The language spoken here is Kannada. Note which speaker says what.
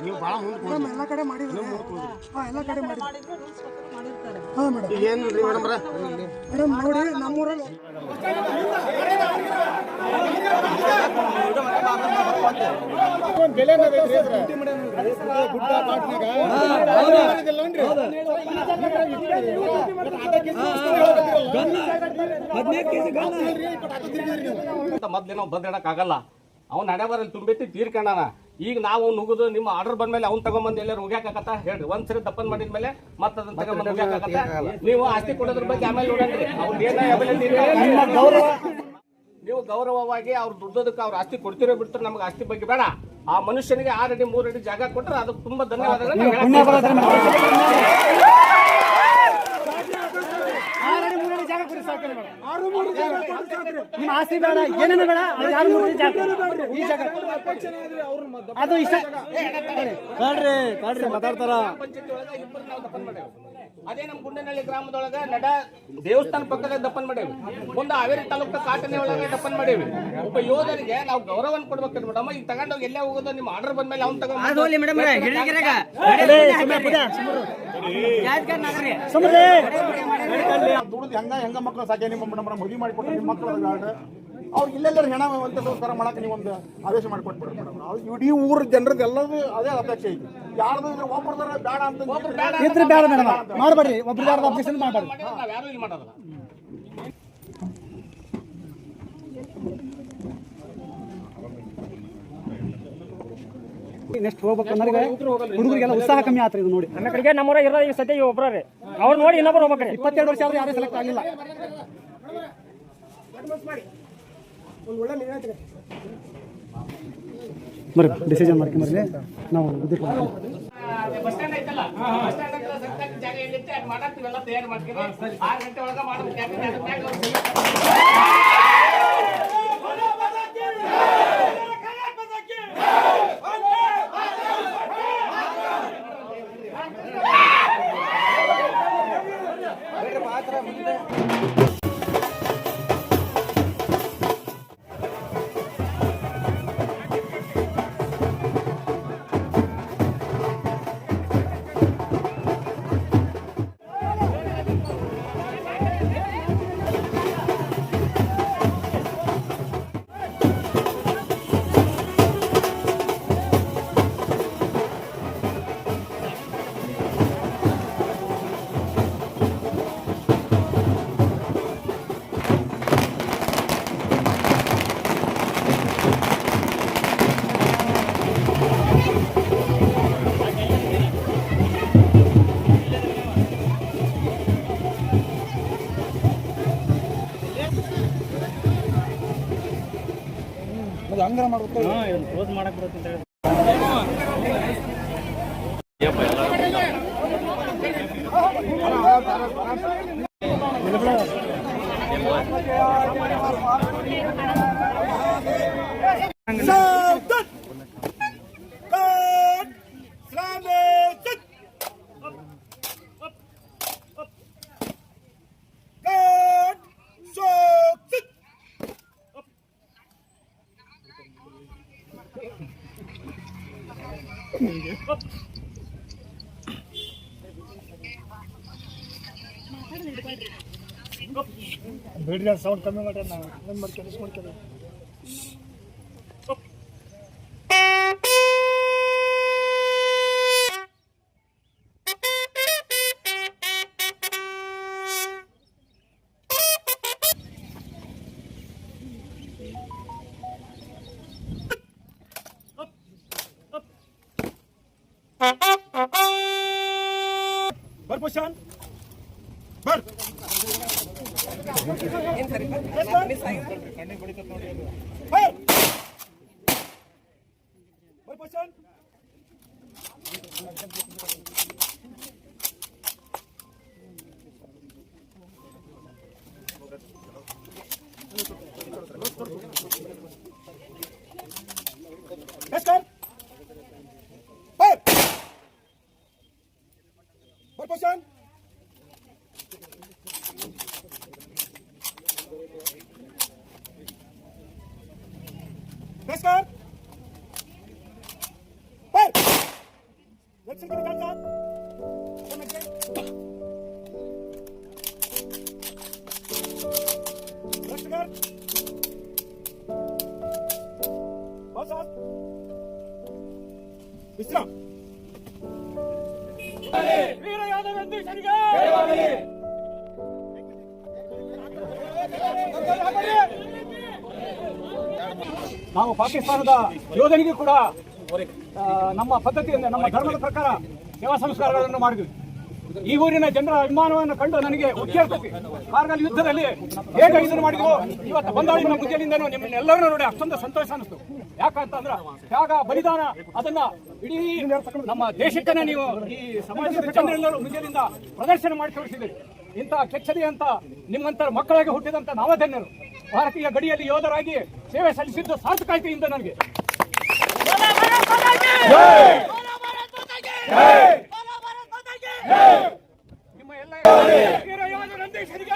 Speaker 1: ನೀವು ಭಾಳ ಮುಂದೆ ಎಲ್ಲ ಕಡೆ ಮಾಡಿದ್ರು. ಎಲ್ಲ ಕಡೆ ಮಾಡಿದ್ರು. ಹಾಂ ಮೇಡಮ್. ಏನು ಮೇಡಮ್ ನೋಡಿ ನಮ್ಮೂರಲ್ಲಿ
Speaker 2: ಮೊದ್ಲೇ ನಾವು ಬಂದಿಡಕ್ಕಾಗಲ್ಲ. ಅವ್ನ ಹಣೆ ಬರಲ್ಲಿ ತುಂಬೈತಿ ತೀರ್ಕೊಂಡಾನ. ಈಗ ನಾವು ನುಗ್ಗುದು ನಿಮ್ಮ ಆರ್ಡರ್ ಬಂದ್ಮೇಲೆ ಅವ್ನು ತಗೊಂಬಂದು ಎಲ್ಲರೂ ಉಗ್ಯಾಕತ್ತ ಹೇಳ್ರಿ. ಒಂದ್ಸರಿ ದಪ್ಪನ್ ಮಾಡಿದ್ಮೇಲೆ ಮತ್ತೆ ಅದನ್ನ ತಗೊಂಬಂದು ಉಗ್ಯಾಕತ್ತ. ನೀವು ಆಸ್ತಿ ಕೊಡೋದ್ರ ಬಗ್ಗೆ ಆಮೇಲೆ ನೋಡಂದ್ರಿ. ಅವ್ರು ನೀವು ಗೌರವವಾಗಿ ಅವ್ರು ದುಡ್ಡೋದಕ್ಕೆ ಅವ್ರ ಆಸ್ತಿ ಕೊಡ್ತಿರೋ ಬಿಡ್ತಾರೆ. ನಮ್ಗೆ ಆಸ್ತಿ ಬಗ್ಗೆ ಬೇಡ. ಆ ಮನುಷ್ಯನಿಗೆ 6 ಅಡಿ 3 ಅಡಿ ಜಾಗ ಕೊಟ್ಟರೆ ಅದಕ್ಕೆ ತುಂಬಾ ಧನ್ಯವಾದಗಳು.
Speaker 1: ನಿಮ್ಮ ಆಸ್ತಿ ಬೇಡ, ಏನೇನು ಬೇಡ, ಅದು ಇಷ್ಟ ಮಾತಾಡ್ತಾರ.
Speaker 2: ಅದೇ ನಮ್ಮ ಗುಂಡನಹಳ್ಳಿ ಗ್ರಾಮದೊಳಗ ದೇವಸ್ಥಾನ ಪಕ್ಕದಲ್ಲಿ ದಪ್ಪನ್ ಮಾಡೇವಿ. ಮುಂದೆ ಹಾವೇರಿ ತಾಲೂಕು ಕಾಟನೆ ಒಳಗೆ ದಪ್ಪನ್ ಮಾಡೇವಿ. ಒಬ್ಬ ಯೋಧರಿಗೆ ನಾವು ಗೌರವವನ್ನು ಕೊಡ್ಬೇಕು ಮೇಡಮ್. ಈಗ ತಗೊಂಡೋಗಿ ಎಲ್ಲೇ ಹೋಗೋದು ನಿಮ್ಮ ಆರ್ಡರ್ ಬಂದ್ಮೇಲೆ ಅವ್ನು ತಗೊಂಡು
Speaker 1: ದುಡ್ದು ಹೆಂಗ ಮಕ್ಕಳು ಸಾಧ್ಯ. ನಿಮ್ಮ ಮದುವೆ ಮಾಡಿಕೊಟ್ಟು ನಿಮ್ಮ ಮಕ್ಕಳು ಅವ್ರು ಇಲ್ಲೆಲ್ಲರೂ ಹೆಣ ಸಂಸ್ಕಾರ ಮಾಡಕ್ಕೆ ನೀವು ಒಂದು ಆದೇಶ ಮಾಡಿಕೊಟ್ಬಿಡ್ರಿ ಮೇಡಮ್. ಇಡೀ ಊರ ಜನರದ್ದು ಎಲ್ಲರೂ ಅದೇ ಅಪೇಕ್ಷೆ ಐತಿ. ಯಾರ್ದು ಒಬ್ಬರದಾರ ಬೇಡ ಅಂತ ಇದ್ರೆ ಬೇಡ ಮೇಡಮ್ ಮಾಡಬೇಡ್ರಿ. ಒಬ್ರು ಯಾರ್ದು ಅಬ್ಜೆಕ್ಷನ್ ಮಾಡಬೇಡ್ರಿ.
Speaker 2: ನಾವು ಯಾರು ಇಲ್ಲಿ ಮಾಡೋದಲ್ಲ.
Speaker 1: ನೆಕ್ಸ್ಟ್ ಹೋಗ್ಬೇಕು ಅನ್ನೋರಿಗೆ ಹುಡುಗರಿಗೆಲ್ಲ ಉತ್ಸಾಹ ಕಮ್ಮಿ ಆತ್ರಿ. ಇದು ನೋಡಿ
Speaker 3: ನನ್ನ ಕಡೆಗೆ ನಮ್ಮೂರ ಇರೋದು ಈಗ ಸದ್ಯ ಒಬ್ಬರೇ ಅವ್ರು ನೋಡಿ ಇನ್ನೊಬ್ಬರು ಹೋಗ್ಬೇಕ್ರಿ.
Speaker 1: 22 ವರ್ಷ ಆದ್ರೆ ಯಾರು ಸೆಲೆಕ್ಟ್ ಆಗಿಲ್ಲ. ಬರ್ರಿ ಡಿಸಿಷನ್ ಮಾಡ್ಕೊಂಬರ್ರಿ. ನಾವು
Speaker 2: ಬಸ್ ಸ್ಟ್ಯಾಂಡ್ ಐತಲ್ಲ, ಬಸ್ ಸ್ಟ್ಯಾಂಡ್ ಸರ್ಕಾರಿ ಜಾಗ ಎಲ್ಲಿತ್ತೆ ಅದು ಮಾಡಾಕ್ತಿವೆಲ್ಲ ತಯಾರು ಮಾಡ್ತೀವಿ. 6 ಗಂಟೆ ಒಳಗೆ ಮಾಡಬೇಕು.
Speaker 1: ಹಂಗಾರ ಮಾಡ್ಬೇಕು.
Speaker 3: ಕ್ಲೋಸ್ ಮಾಡಕ್ ಬರುತ್ತೆ ಅಂತ
Speaker 1: ಬೇಡ್ರಿ ಸೌಂಡ್ ಕಮ್ಮಿ ಮಾಡ್ರಿ. ನಾವು ಏನು ಮಾಡ್ಕೊಂಡು ಬರ್ ಪೋಷನ್ ಬರ್ Position. Namaskar. Hey! Election के निकाल साहब. नमस्कार. बहुत साहब. विश्राम. वीर यादव गांधी सरकार. ನಾವು ಪಾಕಿಸ್ತಾನದ ಯೋಧನಿಗೆ ಕೂಡ ನಮ್ಮ ಪದ್ಧತಿಯಿಂದ ನಮ್ಮ ಧರ್ಮದ ಪ್ರಕಾರ ಸೇವಾ ಸಂಸ್ಕಾರಗಳನ್ನು ಮಾಡಿದ್ವಿ. ಈ ಊರಿನ ಜನರ ಅಭಿಮಾನವನ್ನು ಕಂಡು ನನಗೆ ಉತ್ತೇಜಿಸಿ ಕಾರ್ಗಿಲ್ ಯುದ್ಧದಲ್ಲಿ ಹೇಗೆ ಇದನ್ನು ಮಾಡಿದ್ವು ಇವತ್ತು ಬಂದಾಳಿನ ಮುಂಜಾನೆಯಿಂದನೂ ನಿಮ್ಮನ್ನೆಲ್ಲರನ್ನೂ ನೋಡಿ ಅಷ್ಟೊಂದು ಸಂತೋಷ ಅನಿಸ್ತು. ಯಾಕಂತಂದ್ರೆ ತ್ಯಾಗ ಬಲಿದಾನ ಅದನ್ನ ಇಡೀ ನಮ್ಮ ದೇಶಕ್ಕನ್ನ ನೀವು ಈ ಸಮಾಜದ ಜನರೆಲ್ಲರೂ ಮುಂಜಾನೆಯಿಂದ ಪ್ರದರ್ಶನ ಮಾಡಿ ತೋರಿಸಿದ್ದೀರಿ. ಇಂಥ ಕೆಚ್ಚದೆ ಅಂತ ನಿಮ್ಮಂತ ಮಕ್ಕಳಾಗಿ ಹುಟ್ಟಿದಂತ ನಾವಧನ್ಯರು. ಭಾರತೀಯ ಗಡಿಯಲ್ಲಿ ಯೋಧರಾಗಿ ಸೇವೆ ಸಲ್ಲಿಸಿದ್ದು ಸಾರ್ಥಕ ಆಯ್ತು ಇಂದ ನನಗೆ. ನಿಮ್ಮ ಎಲ್ಲ ವೀರ ಯೋಧ ನಂದೀಶರಿಗೆ